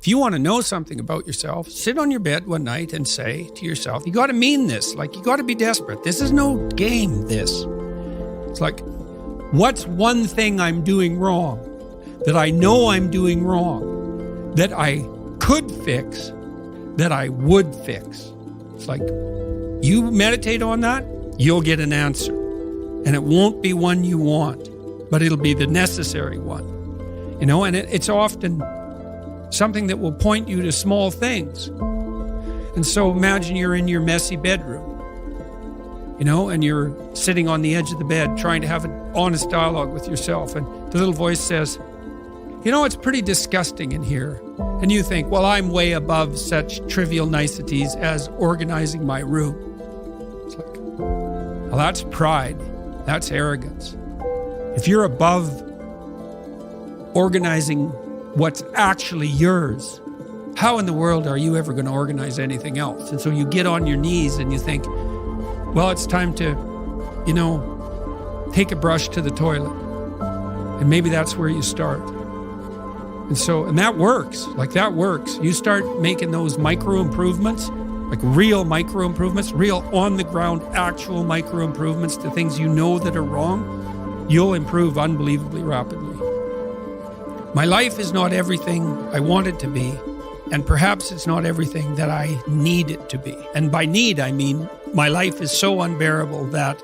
If you want to know something about yourself, sit on your bed one night and say to yourself, you got to mean this. Like, you got to be desperate. This is no game, this. It's like, what's one thing I'm doing wrong that I know I'm doing wrong, that I could fix, that I would fix? It's like, you meditate on that, you'll get an answer. And it won't be one you want, but it'll be the necessary one. You know, and it's often something that will point you to small things. And so imagine you're in your messy bedroom, you know, and you're sitting on the edge of the bed trying to have an honest dialogue with yourself. And the little voice says, you know, it's pretty disgusting in here. And you think, well, I'm way above such trivial niceties as organizing my room. It's like, well, that's pride. That's arrogance. If you're above organizing what's actually yours, how in the world are you ever going to organize anything else? And so you get on your knees and you think, well, it's time to, you know, take a brush to the toilet. And maybe that's where you start. And that works. Like, that works. You start making those micro improvements, like real micro improvements, real on the ground, actual micro improvements to things you know that are wrong, you'll improve unbelievably rapidly. My life is not everything I want it to be, and perhaps it's not everything that I need it to be. And by need, I mean my life is so unbearable that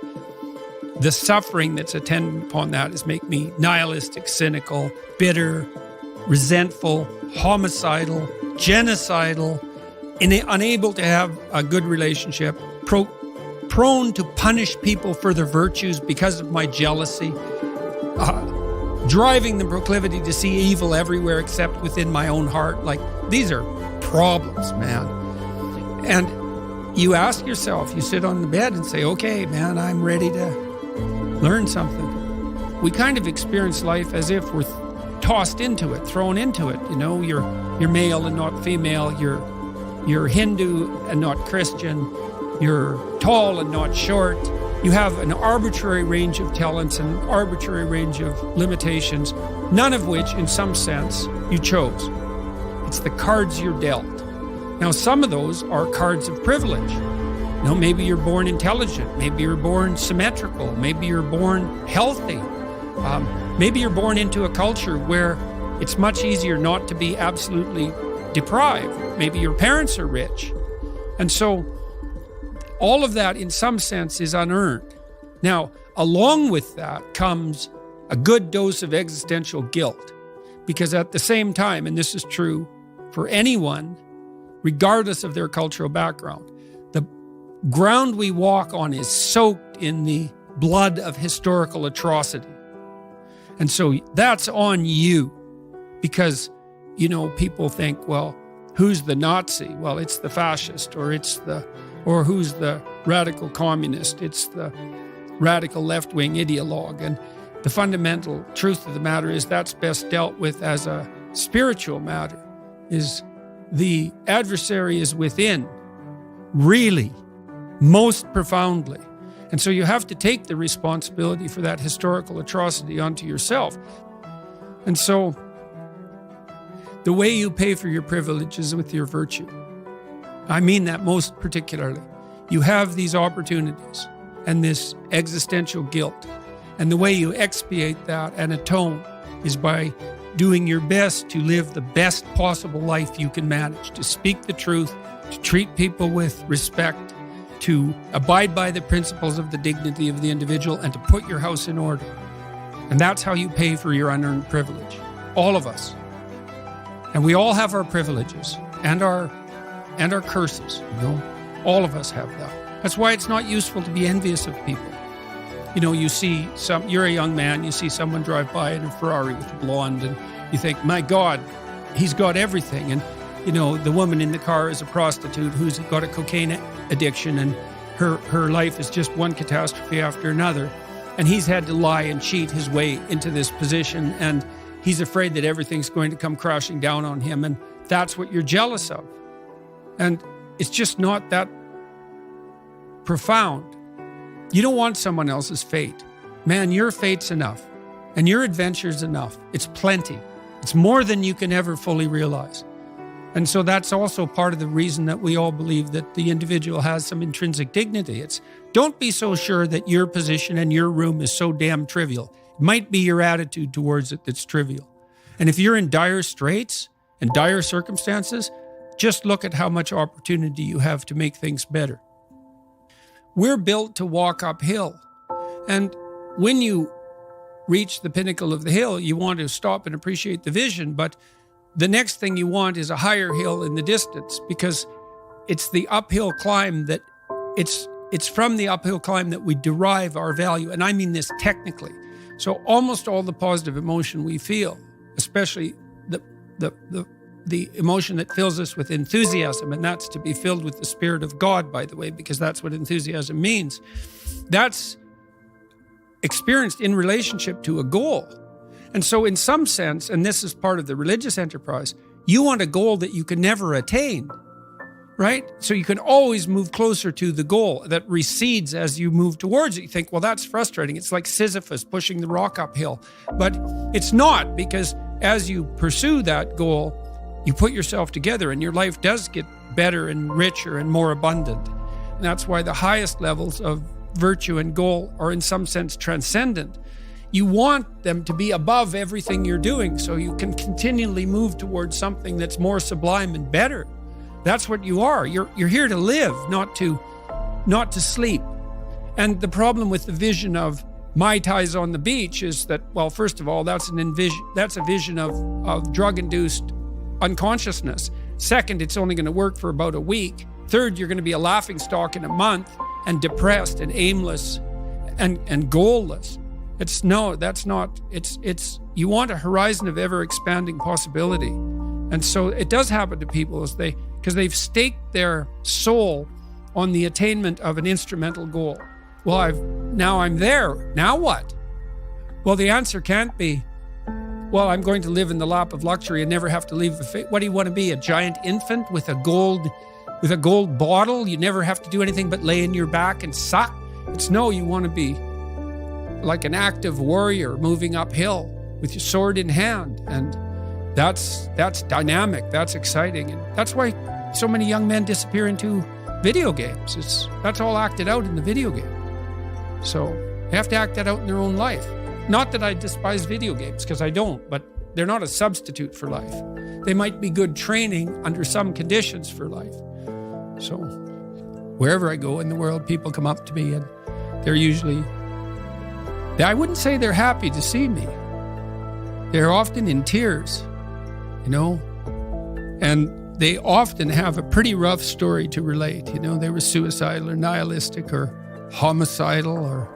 the suffering that's attendant upon that is make me nihilistic, cynical, bitter, resentful, homicidal, genocidal, unable to have a good relationship, prone to punish people for their virtues because of my jealousy, driving the proclivity to see evil everywhere except within my own heart. Like, these are problems, man. And you ask yourself, you sit on the bed and say, okay, man, I'm ready to learn something. We kind of experience life as if we're tossed into it, thrown into it. You know, you're male and not female. You're Hindu and not Christian. You're tall and not short. You have an arbitrary range of talents and an arbitrary range of limitations, none of which, in some sense, you chose. It's the cards you're dealt. Now, some of those are cards of privilege. You know, maybe you're born intelligent. Maybe you're born symmetrical. Maybe you're born healthy. Maybe you're born into a culture where it's much easier not to be absolutely deprived. Maybe your parents are rich. And so all of that, in some sense, is unearned. Now, along with that comes a good dose of existential guilt, because at the same time, and this is true for anyone, regardless of their cultural background, the ground we walk on is soaked in the blood of historical atrocity. And so that's on you, because, you know, people think, well, who's the Nazi? Well, it's the fascist, or who's the radical communist? It's the radical left-wing ideologue. And the fundamental truth of the matter is that's best dealt with as a spiritual matter, is the adversary is within, really, most profoundly. And so you have to take the responsibility for that historical atrocity onto yourself. And so the way you pay for your privilege is with your virtue. I mean that most particularly. You have these opportunities and this existential guilt. And the way you expiate that and atone is by doing your best to live the best possible life you can manage, to speak the truth, to treat people with respect, to abide by the principles of the dignity of the individual, and to put your house in order. And that's how you pay for your unearned privilege. All of us. And we all have our privileges and our curses, you know. All of us have that. That's why it's not useful to be envious of people. You know, you're a young man, you see someone drive by in a Ferrari with a blonde, and you think, my God, he's got everything. And, you know, the woman in the car is a prostitute who's got a cocaine addiction, and her life is just one catastrophe after another. And he's had to lie and cheat his way into this position, and he's afraid that everything's going to come crashing down on him, and that's what you're jealous of. And it's just not that profound. You don't want someone else's fate. Man, your fate's enough, and your adventure's enough. It's plenty. It's more than you can ever fully realize. And so that's also part of the reason that we all believe that the individual has some intrinsic dignity. It's don't be so sure that your position and your room is so damn trivial. It might be your attitude towards it that's trivial. And if you're in dire straits and dire circumstances, just look at how much opportunity you have to make things better. We're built to walk uphill. And when you reach the pinnacle of the hill, you want to stop and appreciate the vision, but the next thing you want is a higher hill in the distance, because it's the uphill climb that it's from the uphill climb that we derive our value. And I mean this technically. So almost all the positive emotion we feel, especially the emotion that fills us with enthusiasm, and that's to be filled with the Spirit of God, by the way, because that's what enthusiasm means. That's experienced in relationship to a goal. And so in some sense, and this is part of the religious enterprise, you want a goal that you can never attain, right? So you can always move closer to the goal that recedes as you move towards it. You think, well, that's frustrating. It's like Sisyphus pushing the rock uphill. But it's not, because as you pursue that goal, you put yourself together and your life does get better and richer and more abundant. And that's why the highest levels of virtue and goal are in some sense transcendent. You want them to be above everything you're doing so you can continually move towards something that's more sublime and better. That's what you are. You're here to live, not to sleep. And the problem with the vision of Mai Tais on the beach is that, well, first of all, that's a vision of drug-induced unconsciousness. Second, it's only going to work for about a week. Third, you're going to be a laughingstock in a month and depressed and aimless and goalless. You want a horizon of ever expanding possibility. And so it does happen to people because they've staked their soul on the attainment of an instrumental goal. Well, now I'm there. Now what? Well, the answer can't be, well, I'm going to live in the lap of luxury and never have to leave the faith. What do you want to be? A giant infant with a gold bottle? You never have to do anything but lay in your back and suck? No, you want to be like an active warrior moving uphill with your sword in hand. And that's dynamic, that's exciting. And that's why so many young men disappear into video games. That's all acted out in the video game. So they have to act that out in their own life. Not that I despise video games, because I don't, but they're not a substitute for life. They might be good training under some conditions for life. So wherever I go in the world, people come up to me and they're usually, I wouldn't say they're happy to see me. They're often in tears, and they often have a pretty rough story to relate. They were suicidal or nihilistic or homicidal or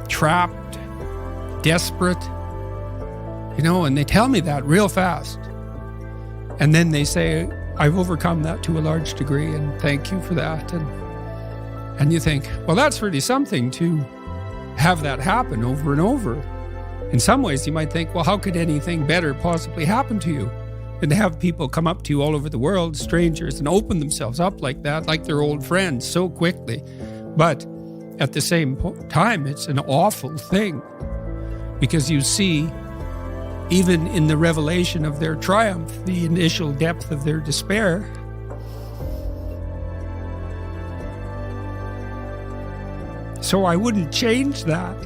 trapped, desperate, and they tell me that real fast. And then they say, I've overcome that to a large degree, and thank you for that. And you think, well, that's really something to have that happen over and over. In some ways, you might think, well, how could anything better possibly happen to you than to have people come up to you all over the world, strangers, and open themselves up like that, like they're old friends so quickly. But at the same time, it's an awful thing, because you see, even in the revelation of their triumph, the initial depth of their despair. So I wouldn't change that.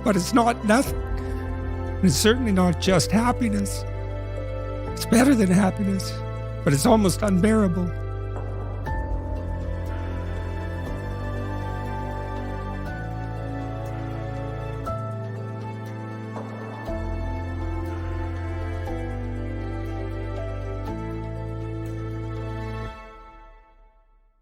But it's not nothing. It's certainly not just happiness. It's better than happiness, but it's almost unbearable.